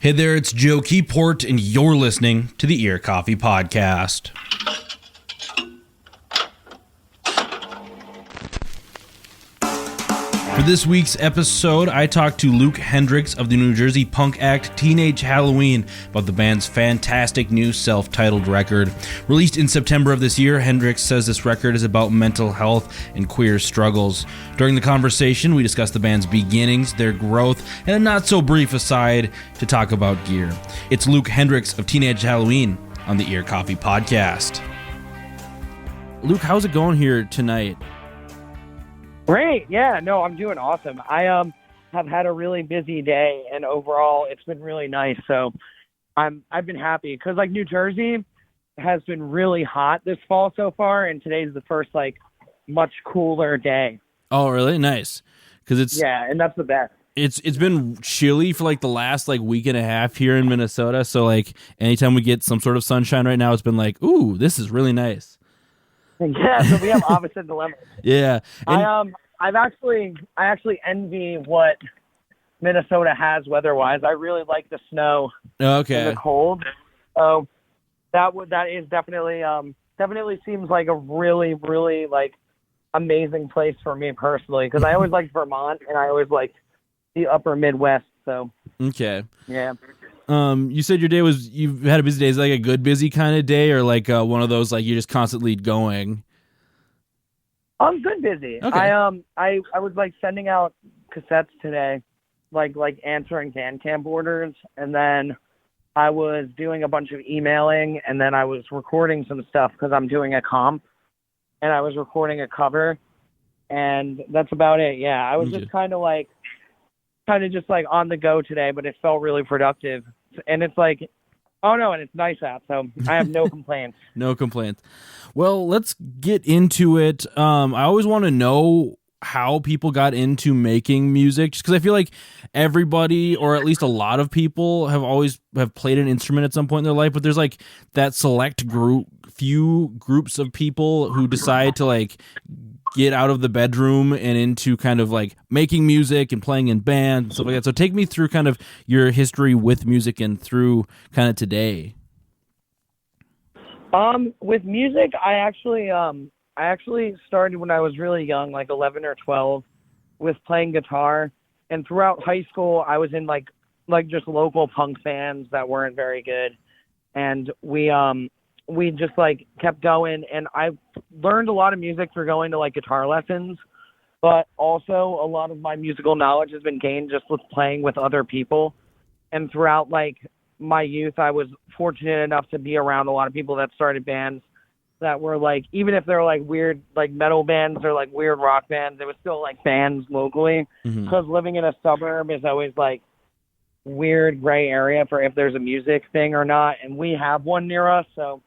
Hey there, it's Joe Keyport, and you're listening to the Ear Coffee Podcast. For this week's episode, I talked to Luke Hendricks of the New Jersey punk act Teenage Halloween about the band's fantastic new self-titled record. Released in September of this year, Hendricks says this record is about mental health and queer struggles. During the conversation, we discussed the band's beginnings, their growth, and a not-so-brief aside to talk about gear. It's Luke Hendricks of Teenage Halloween on the Ear Coffee Podcast. Luke, how's it going here tonight? Great. Yeah, no, I'm doing awesome. I have had a really busy day, and overall it's been really nice. So I've been happy because like New Jersey has been really hot this fall so far, and today's the first like much cooler day. Oh, really? Nice. Because it's and that's the best. It's been chilly for like the last like week and a half here in Minnesota. So like anytime we get some sort of sunshine right now, it's been like, ooh, this is really nice. Yeah, so we have opposite dilemmas. Yeah. And I actually envy what Minnesota has weather-wise. I really like the snow and the cold. So that is definitely seems like a really, really like amazing place for me personally, because I always liked Vermont and I always liked the upper Midwest. So yeah. You said your day you've had a busy day. Is it like a good busy kind of day, or like one of those like you're just constantly going? I'm good busy. Okay. I was like sending out cassettes today, like answering Bandcamp orders, and then I was doing a bunch of emailing, and then I was recording some stuff because I'm doing a comp, and I was recording a cover, and that's about it. Yeah, I was just kind of just like on the go today, but it felt really productive. And it's like, oh no, and it's nice out, so I have no complaints. No complaints. Well, let's get into it. I always want to know how people got into making music, just because I feel like everybody, or at least a lot of people, have played an instrument at some point in their life, but there's like that select few groups of people who decide to like get out of the bedroom and into kind of like making music and playing in bands and stuff like that. So take me through kind of your history with music and through kind of today. With music, I actually started when I was really young, like 11 or 12, with playing guitar. And throughout high school, I was in like just local punk bands that weren't very good. And we just like kept going, and I learned a lot of music through going to like guitar lessons, but also a lot of my musical knowledge has been gained just with playing with other people. And throughout like my youth, I was fortunate enough to be around a lot of people that started bands that were like, even if they're like weird like metal bands or like weird rock bands, it was still like bands locally, because living in a suburb is always like weird gray area for if there's a music thing or not, and we have one near us. So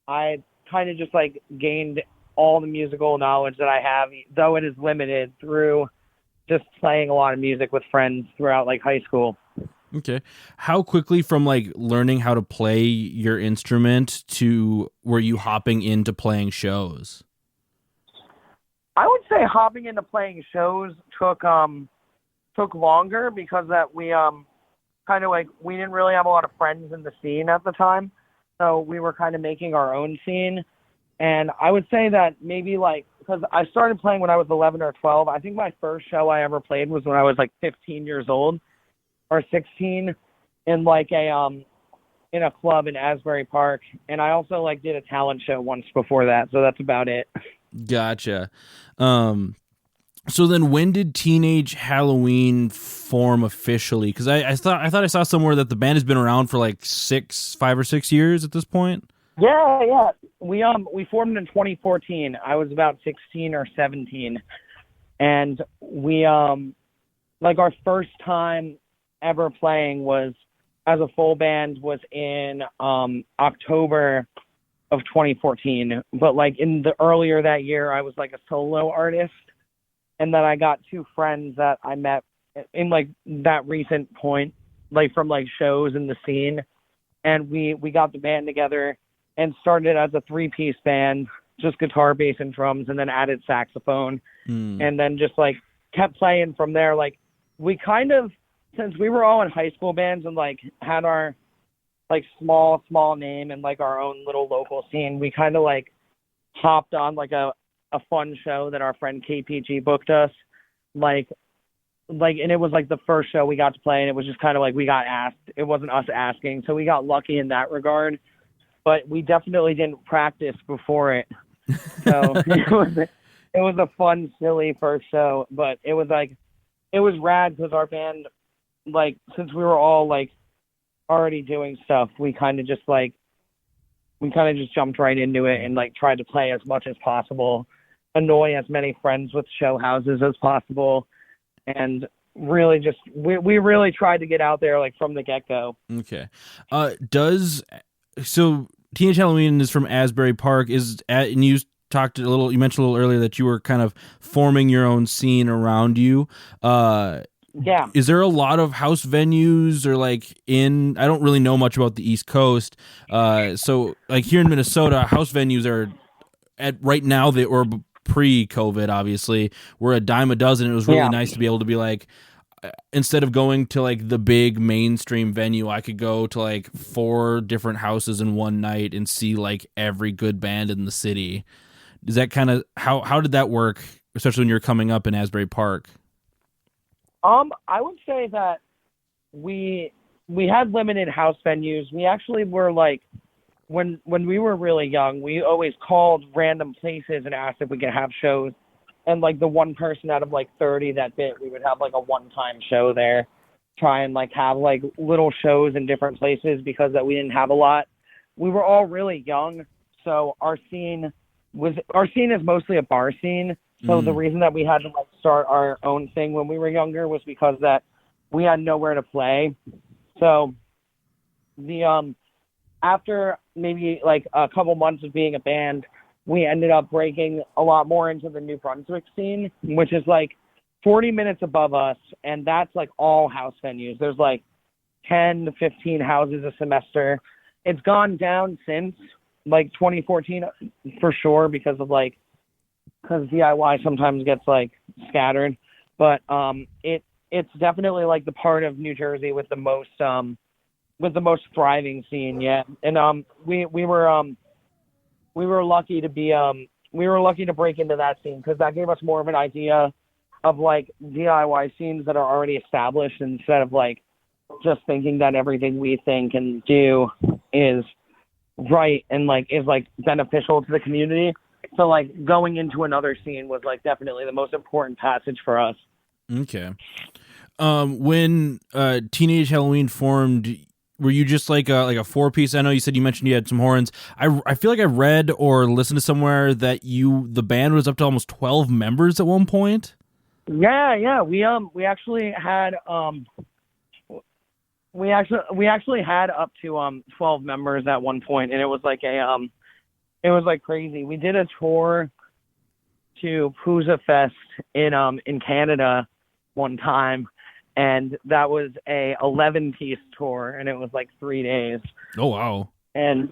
I kind of just like gained all the musical knowledge that I have, though it is limited, through just playing a lot of music with friends throughout like high school. Okay. How quickly from like learning how to play your instrument to were you hopping into playing shows? I would say hopping into playing shows took longer, because that we kind of like, we didn't really have a lot of friends in the scene at the time. So we were kind of making our own scene. And I would say that maybe like, because I started playing when I was 11 or 12. I think my first show I ever played was when I was like 15 years old or 16 in like in a club in Asbury Park. And I also like did a talent show once before that. So that's about it. Gotcha. So then when did Teenage Halloween form officially? Because I thought I saw somewhere that the band has been around for like 5 or 6 years at this point. Yeah. We formed in 2014. I was about 16 or 17. And we like our first time ever playing was as a full band was in October of 2014. But like in the earlier that year, I was like a solo artist. And then I got two friends that I met in like that recent point, like from like shows in the scene. And we got the band together and started as a 3-piece band, just guitar, bass, and drums, and then added saxophone. And then just like kept playing from there. Like we kind of, since we were all in high school bands and like had our like small name and like our own little local scene, we kind of like hopped on like a fun show that our friend KPG booked us, like and it was like the first show we got to play, and it was just kind of like we got asked. It wasn't us asking, so we got lucky in that regard. But we definitely didn't practice before it, so it was a fun, silly first show. But it was rad because our band, like, since we were all like already doing stuff, we kind of just jumped right into it and like tried to play as much as possible, annoy as many friends with show houses as possible, and really just we really tried to get out there like from the get-go. Okay. So Teenage Halloween is from Asbury Park, and you mentioned a little earlier that you were kind of forming your own scene around you. Yeah. Is there a lot of house venues or I don't really know much about the East Coast. So like here in Minnesota, house venues are right now or pre-COVID, obviously, we're a dime a dozen. It was really nice to be able to be like, instead of going to like the big mainstream venue, I could go to like 4 different houses in one night and see like every good band in the city. Is that kind of how did that work, especially when you're coming up in Asbury Park? I would say that we had limited house venues. We actually were like, when we were really young, we always called random places and asked if we could have shows. And like the one person out of like 30 that bit, we would have like a one-time show there, try and like have like little shows in different places because that we didn't have a lot. We were all really young, so our scene is mostly a bar scene. So the reason that we had to like start our own thing when we were younger was because that we had nowhere to play. So the after maybe like a couple months of being a band, we ended up breaking a lot more into the New Brunswick scene, which is like 40 minutes above us, and that's like all house venues. There's like 10 to 15 houses a semester. It's gone down since like 2014 for sure because DIY sometimes gets like scattered, but it's definitely like the part of New Jersey with the most thriving scene yet. And we were lucky to break into that scene because that gave us more of an idea of like DIY scenes that are already established instead of like just thinking that everything we think and do is right and like is like beneficial to the community. So like going into another scene was like definitely the most important passage for us. Okay. When Teenage Halloween formed, were you just like a 4-piece? I know you mentioned you had some horns. I feel like I read or listened to somewhere that the band was up to almost 12 members at one point. Yeah. We actually had we actually had up to 12 members at one point, and it was like it was like crazy. We did a tour to Pooza Fest in Canada one time, and that was a 11-piece tour, and it was like 3 days. Oh wow! And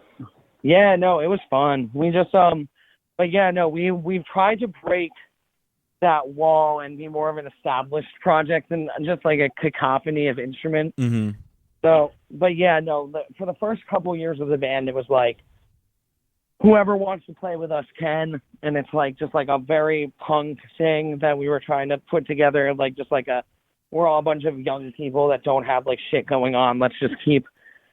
yeah, no, it was fun. We just but yeah, no, we've tried to break that wall and be more of an established project than just like a cacophony of instruments. Mm-hmm. So, but yeah, no, for the first couple years of the band, it was like whoever wants to play with us can, and it's like just like a very punk thing that we were trying to put together, like just like we're all a bunch of young people that don't have like shit going on. Let's just keep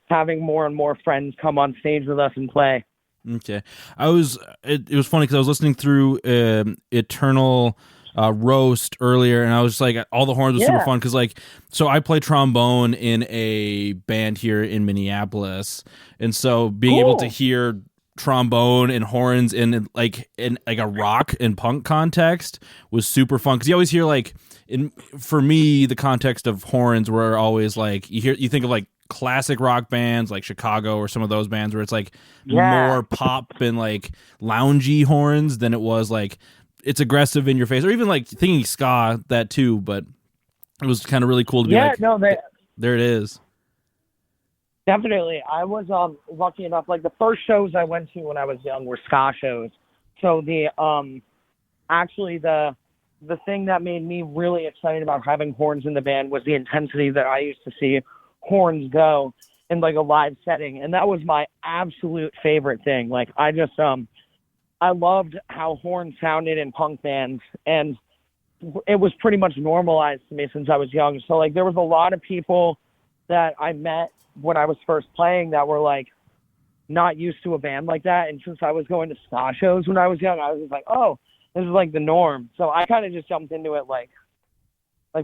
having more and more friends come on stage with us and play. Okay. It was funny because I was listening through Eternal Roast earlier, and I was like, all the horns was super fun because so I play trombone in a band here in Minneapolis, and so being able to hear trombone and horns in a rock and punk context was super fun because you always hear for me the context of horns were always like you think of like classic rock bands like Chicago or some of those bands where it's like more pop and like loungy horns than it was like it's aggressive in your face, or even like thinking ska, that too. But it was kind of really cool to be there it is. Definitely. I was lucky enough, like the first shows I went to when I was young were ska shows. So the the thing that made me really excited about having horns in the band was the intensity that I used to see horns go in like a live setting. And that was my absolute favorite thing. Like I just, I loved how horns sounded in punk bands, and it was pretty much normalized to me since I was young. So like there was a lot of people that I met when I was first playing that were like not used to a band like that. And since I was going to ska shows when I was young, I was just like, oh, this is like the norm. So I kind of just jumped into it like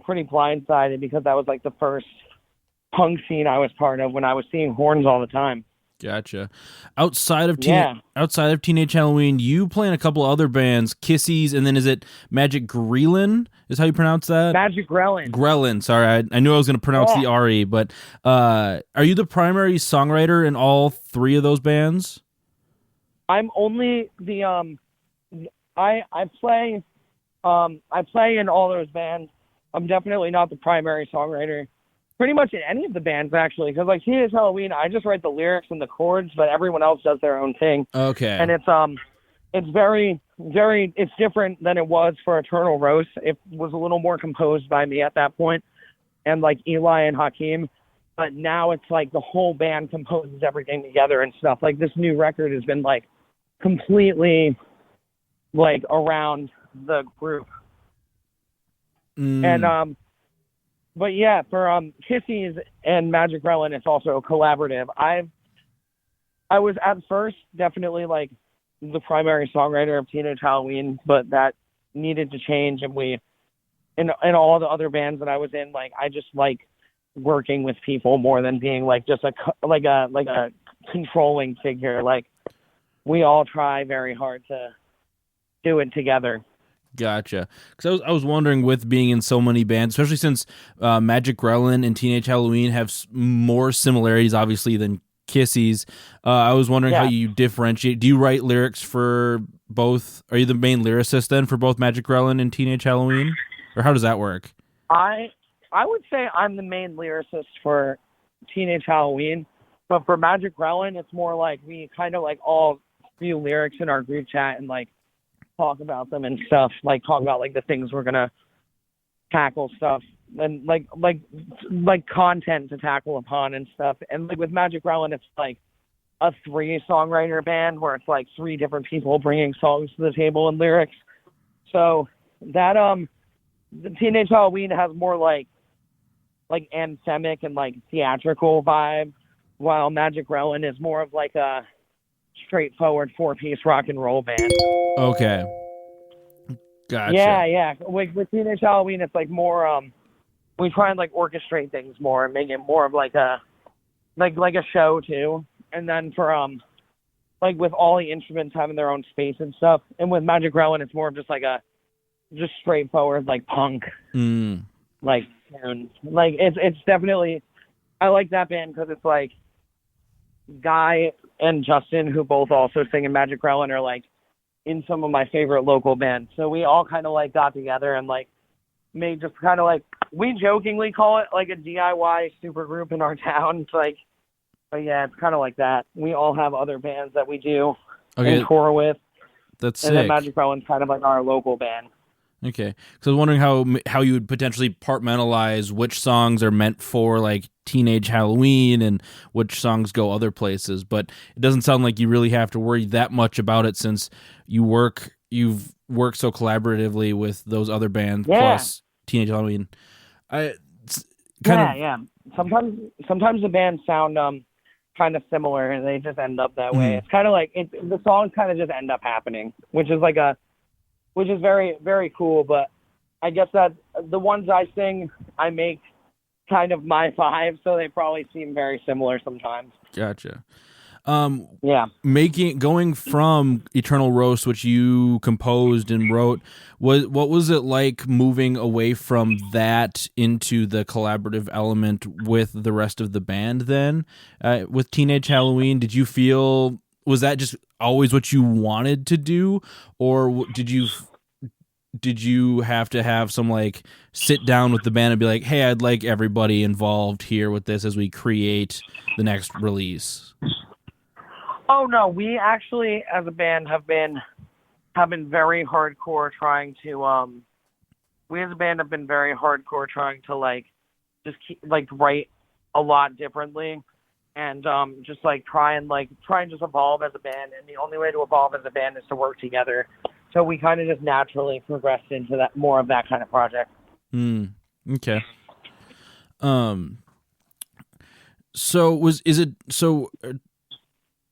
pretty blindsided, because that was like the first punk scene I was part of when I was seeing horns all the time. Gotcha. Outside of Teenage Halloween, you play in a couple of other bands, Kissies, and then is it Magic Grelin? Is how you pronounce that? Magic Grelin. Grelin. Sorry, I knew I was going to pronounce the R-E, but are you the primary songwriter in all three of those bands? I'm only the I play in all those bands. I'm definitely not the primary songwriter. Pretty much in any of the bands, actually, because like Teenage Halloween, I just write the lyrics and the chords, but everyone else does their own thing. Okay. And it's very, very, it's different than it was for Eternal Roast. It was a little more composed by me at that point, and like Eli and Hakeem. But now it's like the whole band composes everything together and stuff. Like this new record has been like completely like around the group. And but yeah, for Kissies and Magic Grelin, it's also collaborative. I was at first definitely like the primary songwriter of Teenage Halloween, but that needed to change. And in all the other bands that I was in, like I just like working with people more than being like just a controlling figure. Like we all try very hard to do it together. Gotcha. Because I was wondering, with being in so many bands, especially since Magic Grelin and Teenage Halloween have more similarities, obviously, than Kissies. I was wondering how you differentiate. Do you write lyrics for both? Are you the main lyricist then for both Magic Grelin and Teenage Halloween, or how does that work? I would say I'm the main lyricist for Teenage Halloween, but for Magic Grelin, it's more like we kind of like all view lyrics in our group chat and like talk about them and stuff, like talk about like the things we're gonna tackle stuff and like content to tackle upon and stuff. And like with Magic Grelin, it's like a 3-songwriter band where it's like 3 different people bringing songs to the table and lyrics. So that the Teenage Halloween has more like anthemic and like theatrical vibe, while Magic Grelin is more of like a straightforward 4-piece rock and roll band. Okay. Gotcha. Yeah. With Teenage Halloween, it's like more, we try and like orchestrate things more and make it more of like a show too. And then for, like with all the instruments having their own space and stuff. And with Magic Grelin, it's more of just like just straightforward, like punk, like, and like, it's definitely, I like that band because it's like Guy and Justin, who both also sing in Magic Grelin, are like in some of my favorite local bands. So we all kind of like got together and like made just kind of like, we jokingly call it like a DIY super group in our town. It's like, but yeah, it's kind of like that. We all have other bands that we do and tour with. That's and sick. Then Magic Grelin's kind of like our local band. Okay, so I was wondering how you would potentially compartmentalize which songs are meant for like Teenage Halloween and which songs go other places, but it doesn't sound like you really have to worry that much about it since you've worked so collaboratively with those other bands plus Teenage Halloween. Sometimes the bands sound kind of similar and they just end up that way. It's kind of like the songs kind of just end up happening, which is very, very cool. But I guess that the ones I sing, I make kind of my vibe, so they probably seem very similar sometimes. Gotcha. Going from Eternal Roast, which you composed and wrote, what was it like moving away from that into the collaborative element with the rest of the band then? With Teenage Halloween, did you feel, was that just always what you wanted to do, or did you have to have some like sit down with the band and be like, hey, I'd like everybody involved here with this as we create the next release? Oh no, we actually as a band have been very hardcore trying to we as a band have been very hardcore trying to like just keep like write a lot differently and just like try and just evolve as a band, and the only way to evolve as a band is to work together. So we kind of just naturally progressed into that more of that kind of project. Okay. So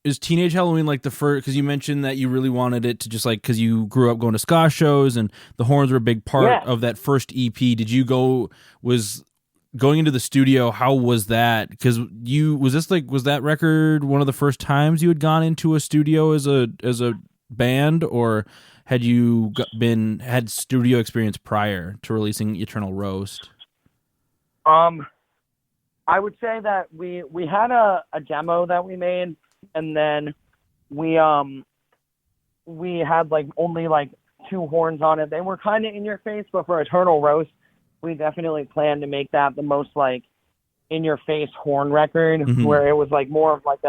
is Teenage Halloween like the first, because you mentioned that you really wanted it to just like, because you grew up going to ska shows and the horns were a big part of that first EP. Did you was going into the studio, how was that? Because was that record one of the first times you had gone into a studio as a band, or had you had studio experience prior to releasing Eternal Roast? I would say that we had a demo that we made, and then we had like only like 2 horns on it. They were kind of in your face, but for Eternal Roast, we definitely planned to make that the most like in your face horn record, where it was like more of like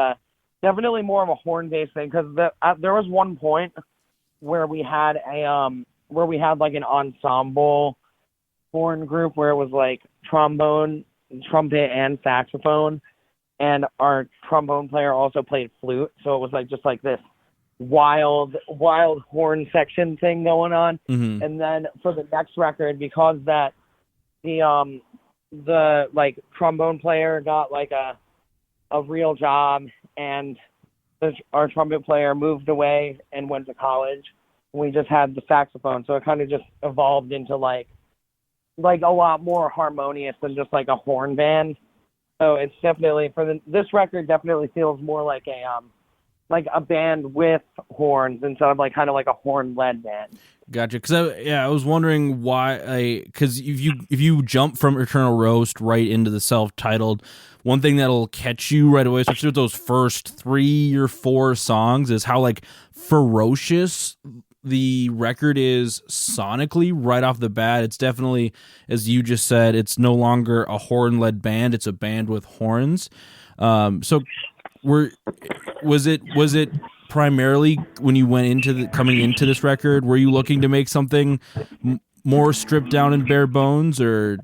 definitely more of a horn based thing. Because there was one point where we had like an ensemble horn group where it was like trombone, trumpet, and saxophone, and our trombone player also played flute, so it was like just like this wild horn section thing going on. And then for the next record, because that the like trombone player got like a real job, and our trumpet player moved away and went to college, we just had the saxophone, so it kind of just evolved into like a lot more harmonious than just like a horn band. So it's definitely this record definitely feels more like a band with horns instead of like kind of like a horn led band. Gotcha. Because I was wondering why. Because if you jump from Eternal Roast right into the self-titled, one thing that'll catch you right away, especially with those first 3 or 4 songs, is how like ferocious the record is sonically right off the bat. It's definitely, as you just said, it's no longer a horn-led band; it's a band with horns. So, was it primarily when you went into coming into this record, were you looking to make something more stripped down and bare bones, or?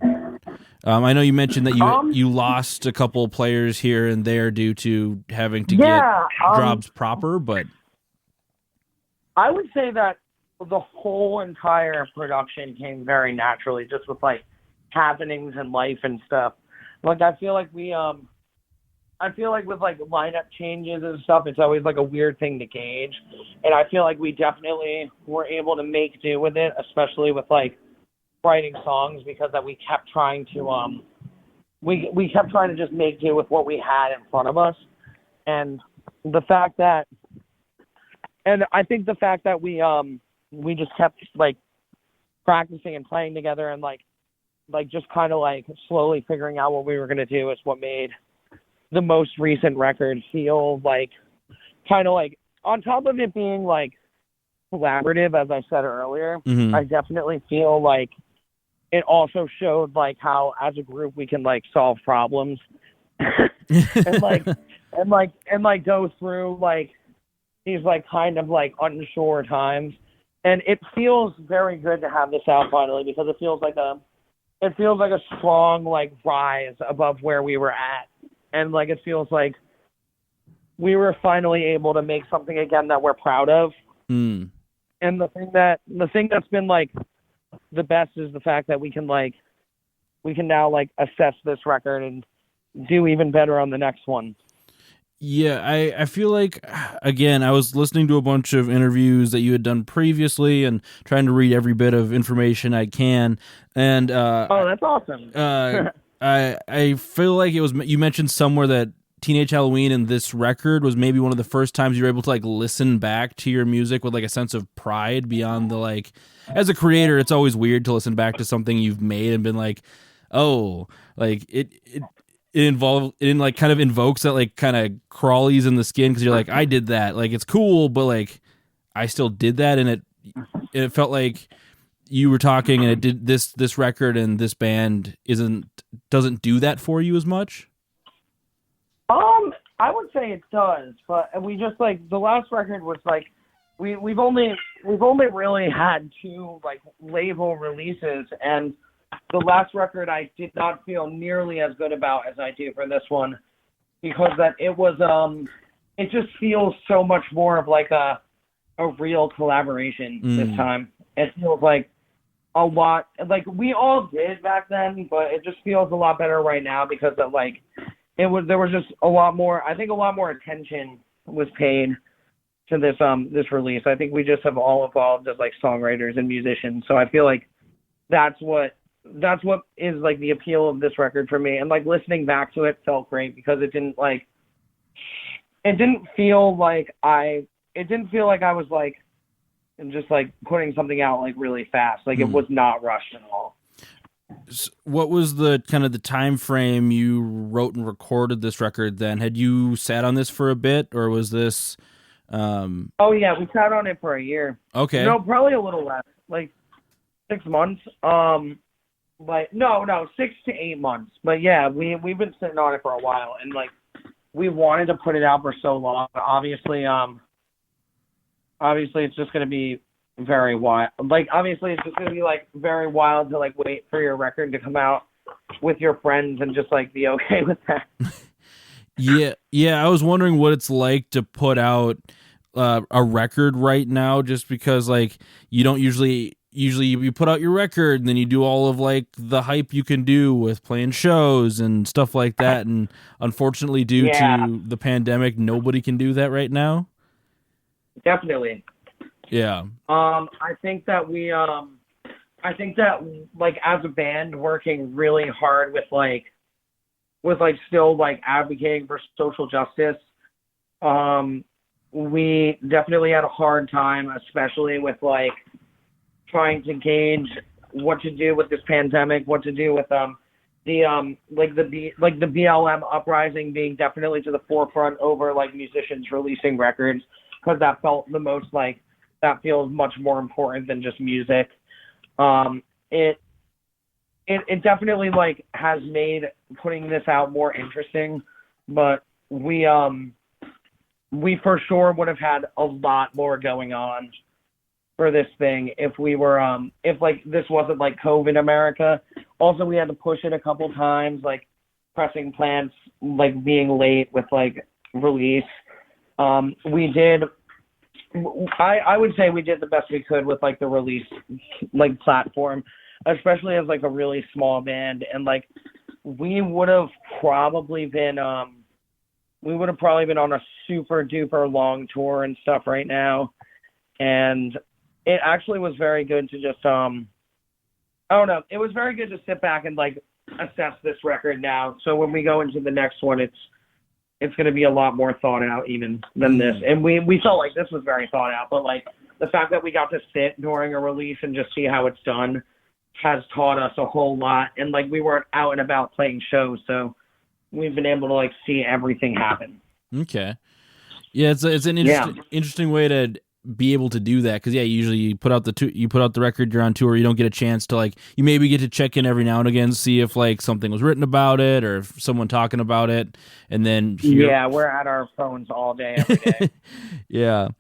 I know you mentioned that you lost a couple players here and there due to having to get jobs proper, but. I would say that the whole entire production came very naturally, just with like happenings in life and stuff. Like I feel like with like lineup changes and stuff, it's always like a weird thing to gauge. And I feel like we definitely were able to make do with it, especially with like writing songs, because that we kept trying to we kept trying to just make do with what we had in front of us. And the fact that And I think the fact that we just kept like practicing and playing together and like just kind of like slowly figuring out what we were gonna do is what made the most recent record feel like kind of like, on top of it being like collaborative, as I said earlier, I definitely feel like it also showed like how as a group we can like solve problems and go through like these like kind of like unsure times. And it feels very good to have this out finally, because it feels like a strong like rise above where we were at. And like it feels like we were finally able to make something again that we're proud of. And the thing that's been like the best is the fact that we can now like assess this record and do even better on the next one. Yeah, I feel like, again, I was listening to a bunch of interviews that you had done previously and trying to read every bit of information I can. And oh, that's awesome. I feel like it was, you mentioned somewhere that Teenage Halloween and this record was maybe one of the first times you were able to like listen back to your music with like a sense of pride beyond the like, as a creator, it's always weird to listen back to something you've made and been like, oh, like it like kind of invokes that like kind of crawlies in the skin, because you're like, I did that, like it's cool, but like I still did that, and it felt like you were talking, and it did this record and this band doesn't do that for you as much. I would say it does, but we just like the last record was like we've only really had two like label releases, and the last record I did not feel nearly as good about as I do for this one, because that it was it just feels so much more of like a real collaboration this time. It feels like a lot like we all did back then, but it just feels a lot better right now because of like there was just a lot more, I think a lot more attention was paid to this release. I think we just have all evolved as like songwriters and musicians. So I feel like that's what is like the appeal of this record for me. And like listening back to it felt great because it didn't feel like I was like just like putting something out like really fast. Like it was not rushed at all. What was the kind of the time frame you wrote and recorded this record then? Had you sat on this for a bit, or was this Oh yeah, we sat on it for a year. Okay. No, probably a little less. Like 6 months. Like no, 6 to 8 months. But yeah, we've been sitting on it for a while, and like we wanted to put it out for so long. Obviously it's just gonna be very wild. Like obviously it's just gonna be like very wild to like wait for your record to come out with your friends and just like be okay with that. Yeah. I was wondering what it's like to put out a record right now, just because like you don't usually you put out your record and then you do all of like the hype you can do with playing shows and stuff like that. And unfortunately, due to the pandemic, nobody can do that right now. Definitely. Yeah. I think that like as a band working really hard with still like advocating for social justice, we definitely had a hard time, especially with like trying to gauge what to do with this pandemic, what to do with the BLM uprising being definitely to the forefront over like musicians releasing records, because that felt the most like that feels much more important than just music. It definitely like has made putting this out more interesting, but we for sure would have had a lot more going on for this thing if we were if like this wasn't like COVID America. Also, we had to push it a couple times, like pressing plants like being late with like release. We did. I would say we did the best we could with like the release like platform, especially as like a really small band, and like we would have probably been on a super duper long tour and stuff right now, and it actually was very good to just I don't know, it was very good to sit back and like assess this record now, so when we go into the next one, it's going to be a lot more thought out even than this. And we felt like this was very thought out, but like the fact that we got to sit during a release and just see how it's done has taught us a whole lot. And like we weren't out and about playing shows, so we've been able to like see everything happen. Okay. Yeah, it's an interesting way to be able to do that, because usually you put out the record, you're on tour, you don't get a chance to like, you maybe get to check in every now and again, see if like something was written about it or if someone talking about it, and then we're at our phones all day every day. Yeah.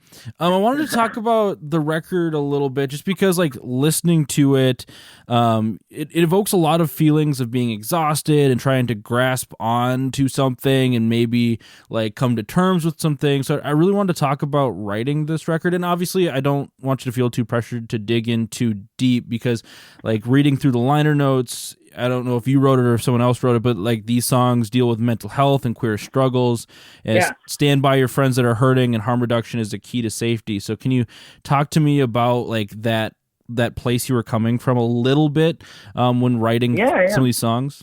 I wanted to talk about the record a little bit, just because like listening to it, it evokes a lot of feelings of being exhausted and trying to grasp on to something and maybe like come to terms with something. So I really wanted to talk about writing this record. And obviously I don't want you to feel too pressured to dig in too deep, because like reading through the liner notes, I don't know if you wrote it or if someone else wrote it, but like these songs deal with mental health and queer struggles, and stand by your friends that are hurting, and harm reduction is the key to safety. So can you talk to me about like that place you were coming from a little bit when writing some of these songs?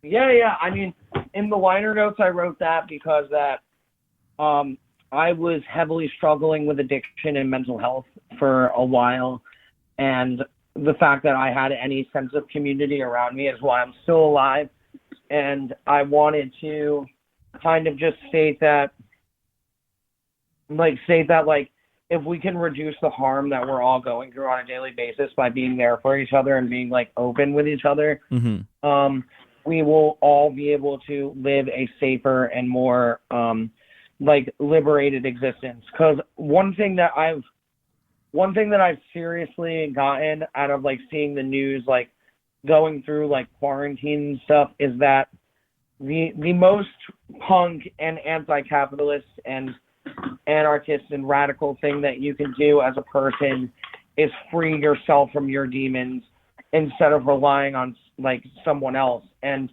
Yeah. I mean, in the liner notes, I wrote that because I was heavily struggling with addiction and mental health for a while, and the fact that I had any sense of community around me is why I'm still alive. And I wanted to kind of just state that if we can reduce the harm that we're all going through on a daily basis by being there for each other and being like open with each other, we will all be able to live a safer and more like liberated existence. Because one thing that I've seriously gotten out of like seeing the news, like going through like quarantine and stuff, is that the most punk and anti-capitalist and anarchist and radical thing that you can do as a person is free yourself from your demons instead of relying on like someone else. And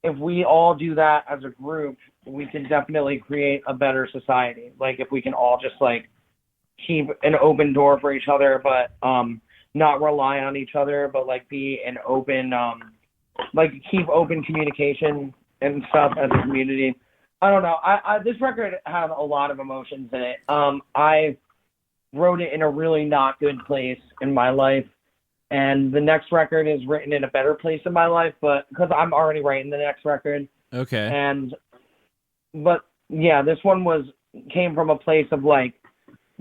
if we all do that as a group, we can definitely create a better society. Like if we can all just like keep an open door for each other, but not rely on each other, but like be an open, like keep open communication and stuff as a community. I don't know. This record has a lot of emotions in it. I wrote it in a really not good place in my life, and the next record is written in a better place in my life, but because I'm already writing the next record. Okay. But yeah, this one came from a place of like,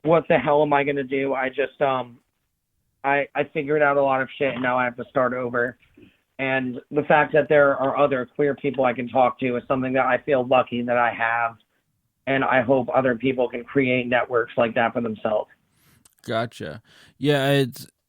what the hell am I gonna do? I just I figured out a lot of shit and now I have to start over. And the fact that there are other queer people I can talk to is something that I feel lucky that I have, and I hope other people can create networks like that for themselves. Gotcha. Yeah,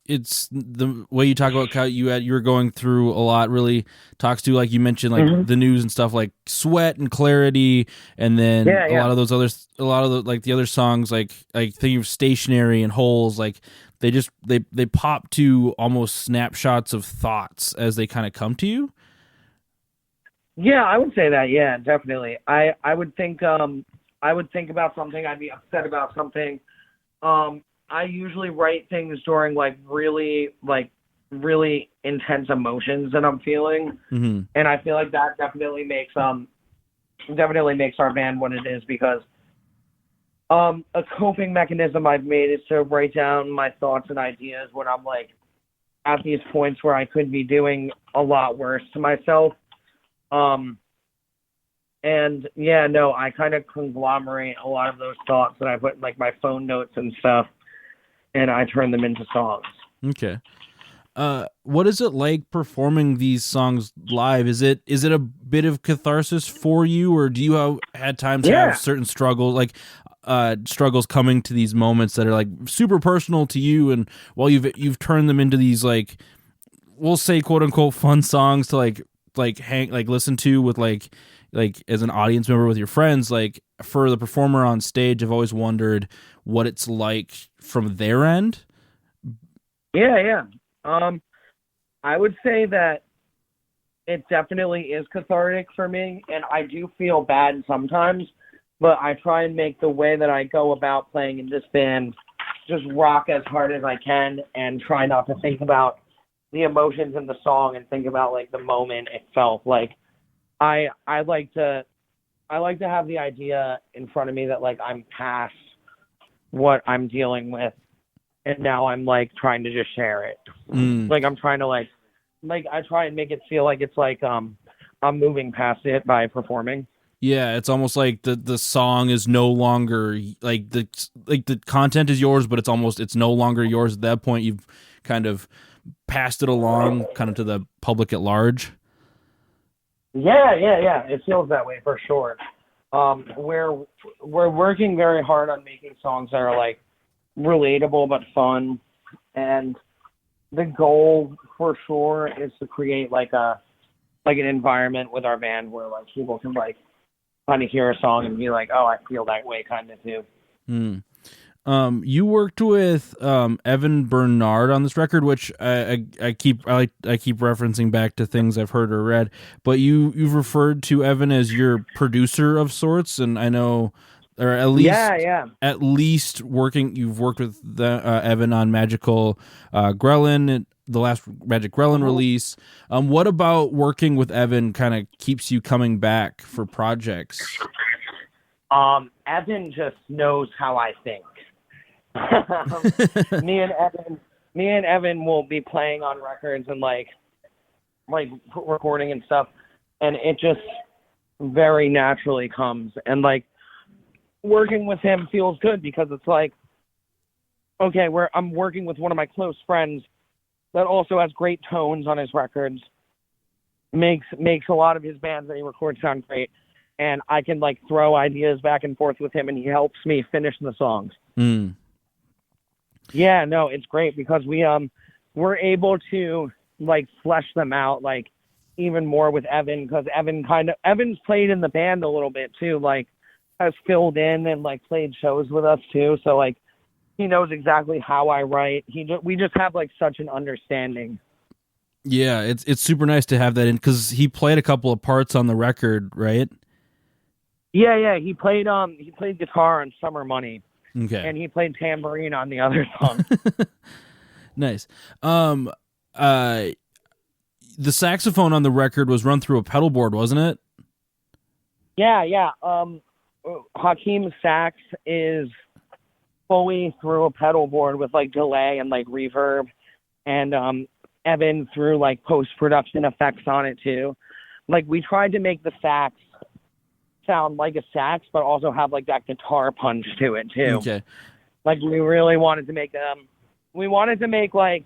it's the way you talk about how you were going through a lot. Really talks to, like you mentioned, like the news and stuff, like Sweat and Clarity, and then a lot of those others, a lot of the like the other songs, like think of Stationary and Holes, like they pop to almost snapshots of thoughts as they kind of come to you. Yeah, I would say that. Yeah, definitely. I would think about something. I'd be upset about something. I usually write things during like really intense emotions that I'm feeling, and I feel like that definitely makes our band what it is, because a coping mechanism I've made is to write down my thoughts and ideas when I'm like at these points where I could be doing a lot worse to myself. And yeah, no, I kind of conglomerate a lot of those thoughts that I put in like my phone notes and stuff, and I turn them into songs. Okay. What is it like performing these songs live? Is it a bit of catharsis for you, or do you have had times to have certain struggles, like struggles coming to these moments that are like super personal to you, and while you've turned them into these, like, we'll say quote unquote fun songs to like listen to with like as an audience member with your friends, like for the performer on stage, I've always wondered what it's like from their end. Yeah. I would say that it definitely is cathartic for me, and I do feel bad sometimes, but I try and make the way that I go about playing in this band just rock as hard as I can, and try not to think about the emotions in the song and think about like the moment itself. Like I like to have the idea in front of me that like I'm past what I'm dealing with, and now I'm like trying to just share it. Like I'm trying to like I try and make it feel like it's like I'm moving past it by performing. Yeah, it's almost like the song is no longer like the content is yours, but it's no longer yours at that point. You've kind of passed it along kind of to the public at large. Yeah. It feels that way for sure. We're working very hard on making songs that are like relatable but fun, and the goal for sure is to create like an environment with our band where like people can like kind of hear a song and be like, oh, I feel that way kind of too. You worked with Evan Bernard on this record, which I keep referencing back to things I've heard or read, but you've referred to Evan as your producer of sorts, and I know, or at least you've worked with Evan on Magical Grelin, the last Magic Grelin release. What about working with Evan kind of keeps you coming back for projects? Evan just knows how I think. me and Evan will be playing on records and like recording and stuff, and it just very naturally comes, and like working with him feels good because it's like, okay, I'm working with one of my close friends that also has great tones on his records, makes a lot of his bands that he records sound great, and I can like throw ideas back and forth with him, and he helps me finish the songs. Mm. Yeah, no, it's great because we're able to like flesh them out like even more with Evan, because Evan's played in the band a little bit too, like has filled in and like played shows with us too. So like he knows exactly how I write. We just have like such an understanding. Yeah, it's super nice to have that in, because he played a couple of parts on the record, right? Yeah, he played guitar on Summer Money, Okay. and he played tambourine on the other song. Nice. The saxophone on the record was run through a pedal board, wasn't it? Yeah. Hakeem's sax is fully through a pedal board with like delay and like reverb, and Evan threw like post-production effects on it too. Like we tried to make the sax sound like a sax, but also have like that guitar punch to it too. Okay. Like we really wanted to make like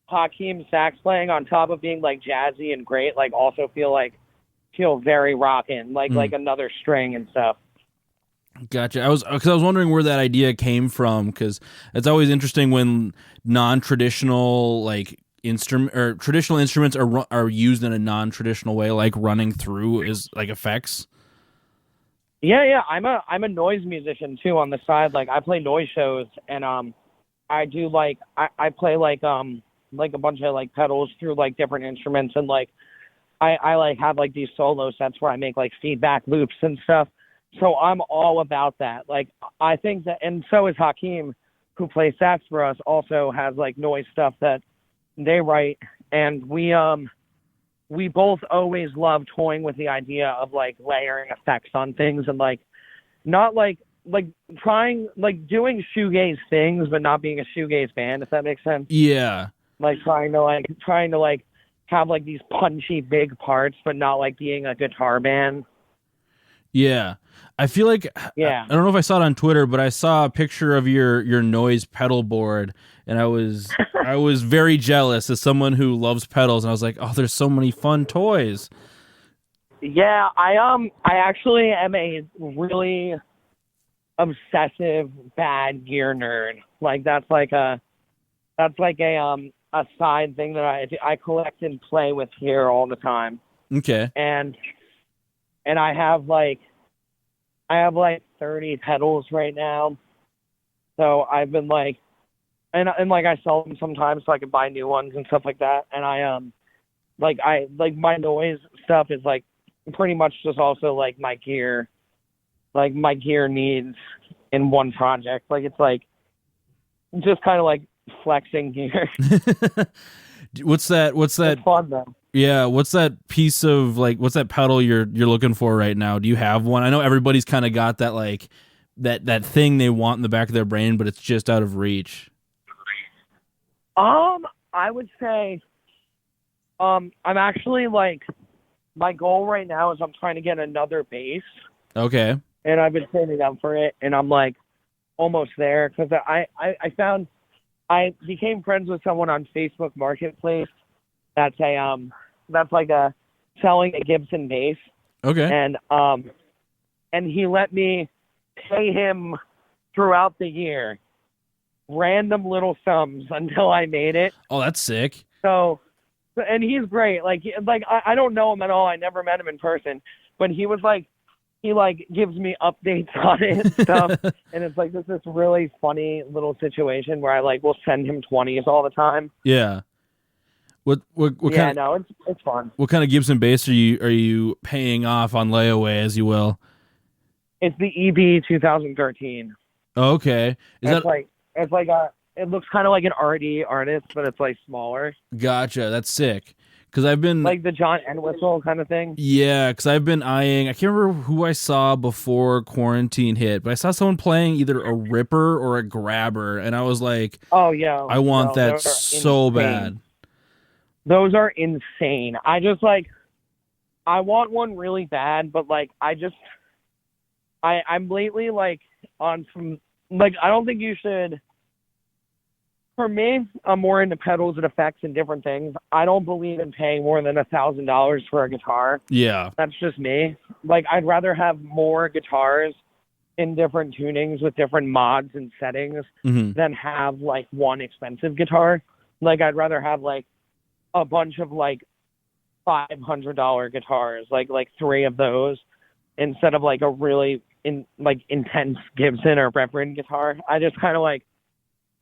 Hakeem sax playing on top of being like jazzy and great, like also feel very rockin', like another string and stuff. Gotcha. I was wondering where that idea came from, because it's always interesting when non-traditional like instrument or traditional instruments are used in a non-traditional way, like running through is like effects. Yeah. I'm a noise musician too on the side. Like I play noise shows, and I do like I play like a bunch of like pedals through like different instruments, and like I like have like these solo sets where I make like feedback loops and stuff. So I'm all about that. Like I think that, and so is Hakeem, who plays sax for us, also has like noise stuff that they write, and we both always love toying with the idea of like layering effects on things, and like not like trying like doing shoegaze things but not being a shoegaze band, if that makes sense. Yeah. Like trying to have like these punchy big parts but not like being a guitar band. Yeah. I feel like, Yeah. I don't know if I saw it on Twitter, but I saw a picture of your noise pedal board, and I was very jealous as someone who loves pedals, and I was like, oh, there's so many fun toys. Yeah, I actually am a really obsessive bad gear nerd. Like that's like a side thing that I collect and play with gear all the time. Okay. And I have like 30 pedals right now. So I've been like, and like I sell them sometimes so I can buy new ones and stuff like that. And I my noise stuff is like pretty much just also like my gear needs in one project. Like it's like just kind of like flexing gear. What's that? It's fun though. Yeah, what's that piece of like? What's that pedal you're looking for right now? Do you have one? I know everybody's kind of got that like that thing they want in the back of their brain, but it's just out of reach. I would say, I'm actually like, my goal right now is I'm trying to get another bass. Okay. And I've been saving up for it, and I'm like almost there, because I became friends with someone on Facebook Marketplace that's selling a Gibson bass. Okay. And he let me pay him throughout the year random little sums until I made it. Oh, that's sick. So and he's great. Like I don't know him at all. I never met him in person, but he was like, he like gives me updates on it and stuff. And it's like this really funny little situation where I like will send him 20s all the time. Yeah. What yeah, no, it's fun. What kind of Gibson bass are you paying off on layaway, as you will? It's the EB 2013. Oh, okay. It looks kind of like an RD artist, but it's like smaller. Gotcha. That's sick. Because I've been like the John Entwistle kind of thing. Yeah, because I've been eyeing. I can't remember who I saw before quarantine hit, but I saw someone playing either a Ripper or a Grabber, and I was like, "Oh yeah, I want that so bad." Those are insane. I just like, I want one really bad, but like, I'm lately like on some like, I don't think you should For me, I'm more into pedals and effects and different things. I don't believe in paying more than $1,000 for a guitar. Yeah. That's just me. Like, I'd rather have more guitars in different tunings with different mods and settings Hmm. than have like one expensive guitar. Like, I'd rather have like a bunch of like $500 guitars, like three of those, instead of like a really intense Gibson or Reverend guitar. I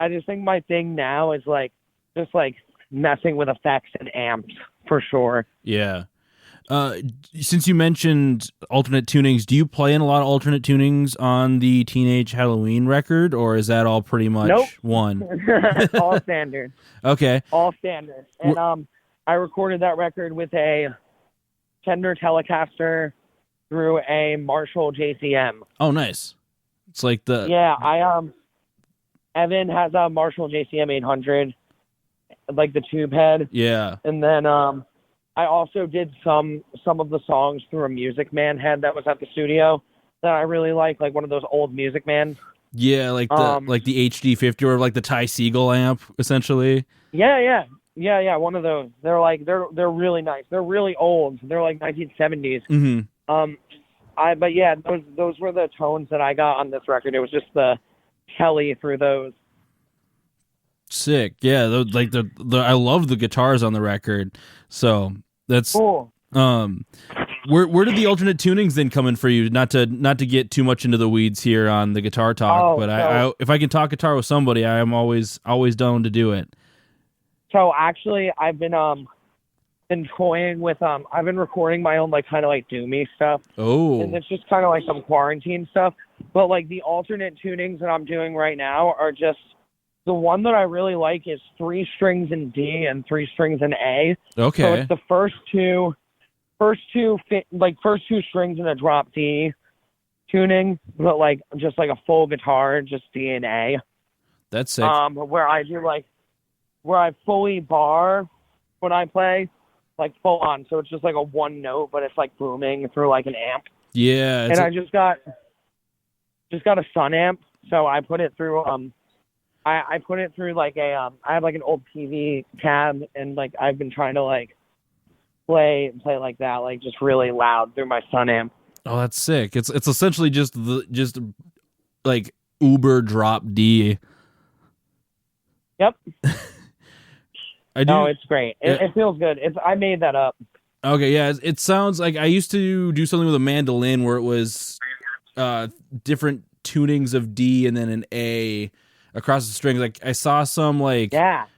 just think my thing now is like just like messing with effects and amps for sure. Yeah. Since you mentioned alternate tunings, do you play in a lot of alternate tunings on the Teenage Halloween record, or is that all pretty much Nope. one? All standard. Okay. All standard. And I recorded that record with a Fender Telecaster through a Marshall JCM. Oh, nice. It's like the Yeah, Evan has a Marshall JCM 800, like the tube head, yeah. and then I also did some of the songs through a Music Man head that was at the studio that I really like one of those old Music Man. Yeah, like the HD50 or like the Ty Segall amp, essentially. Yeah, one of those. They're really nice. They're really old. They're like 1970s. Mm-hmm. But yeah, those were the tones that I got on this record. It was just the Kelly through those. Sick. Yeah, the I love the guitars on the record. So that's Cool. Where did the alternate tunings then come in for you? Not to get too much into the weeds here on the guitar talk, but I if I can talk guitar with somebody, I am always down to do it. So actually, I've been toying with I've been recording my own kind of doomy stuff. Oh. And it's just kind of some quarantine stuff. But the alternate tunings that I'm doing right now are just the one that I really like is 3 strings in D and 3 strings in A. Okay. So it's the first two strings in a drop D tuning, but just a full guitar, just D and A. That's sick. Where I do where I fully bar when I play, full on. So it's just a one note, but it's booming through an amp. Yeah. And I just got a Sun amp, so I put it through I put it through I have an old TV cab, and I've been trying to play like that, just really loud through my Sun amp. Oh, that's sick. It's essentially just Uber drop D. Yep. I do. No, it's great. It feels good. I made that up. Okay, yeah. It sounds like I used to do something with a mandolin where it was different tunings of D and then an A across the strings. I saw some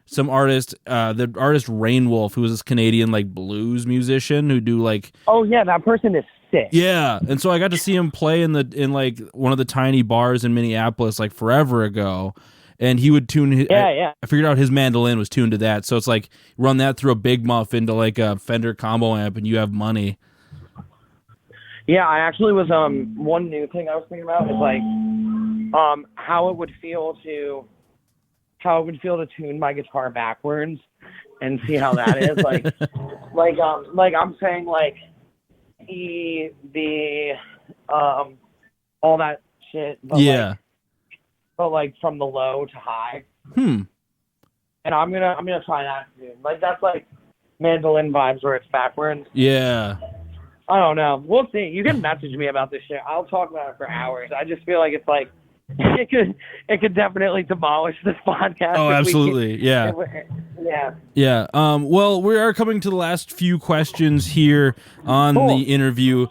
some artist, the artist Rainwolf, who was this Canadian blues musician who do Oh yeah, that person is sick. Yeah, and so I got to see him play in one of the tiny bars in Minneapolis forever ago. And he would tune his, yeah. I figured out his mandolin was tuned to that. So it's run that through a Big Muff into a Fender combo amp and you have money. Yeah, I actually was one new thing I was thinking about is how it would feel to tune my guitar backwards and see how that is. I'm saying the all that shit. But yeah. But from the low to high. And I'm gonna try that soon. That's mandolin vibes where it's backwards. Yeah. I don't know. We'll see. You can message me about this shit. I'll talk about it for hours. I just feel like it's it could definitely demolish this podcast. Oh, absolutely. Yeah. Yeah. Yeah. Well, we are coming to the last few questions here on the interview.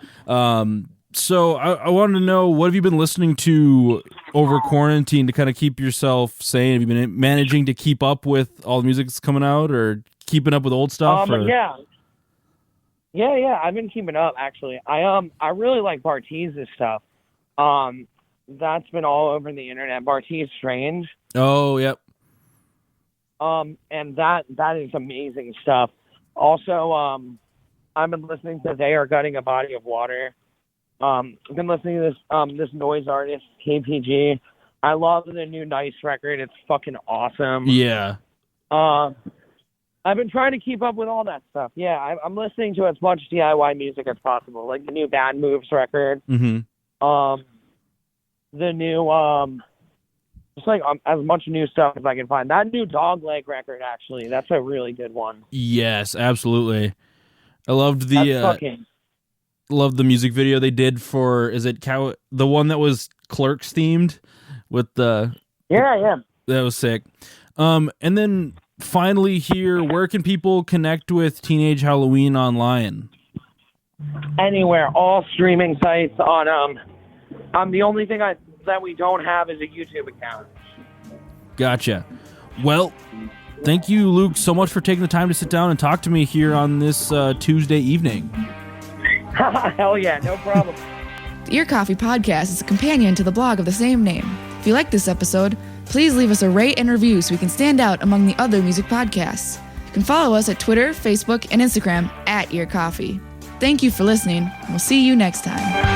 So I wanted to know, what have you been listening to over quarantine to kind of keep yourself sane? Have you been managing to keep up with all the music that's coming out, or keeping up with old stuff? Yeah. I've been keeping up actually. I really like Bartees' stuff. That's been all over the internet. Bartees Strange. Oh, yep. And that is amazing stuff. Also, I've been listening to They Are Gutting a Body of Water. I've been listening to this noise artist, KPG. I love the new Nice record. It's fucking awesome. Yeah. I've been trying to keep up with all that stuff. Yeah, I'm listening to as much DIY music as possible, like the new Bad Moves record. Mm-hmm. The just like as much new stuff as I can find. That new Dogleg record, actually, that's a really good one. Yes, absolutely. I loved loved the music video they did for, is it the one that was Clerks themed with the yeah, that was sick. And then finally here, where can people connect with Teenage Halloween online? Anywhere, all streaming sites. On the only thing that we don't have is a YouTube account. Gotcha. Well, thank you, Luke, so much for taking the time to sit down and talk to me here on this Tuesday evening. Hell yeah, no problem. The Ear Coffee Podcast is a companion to the blog of the same name. If you like this episode, please leave us a rate and review so we can stand out among the other music podcasts. You can follow us at Twitter, Facebook, and Instagram @Ear Coffee. Thank you for listening, and we'll see you next time.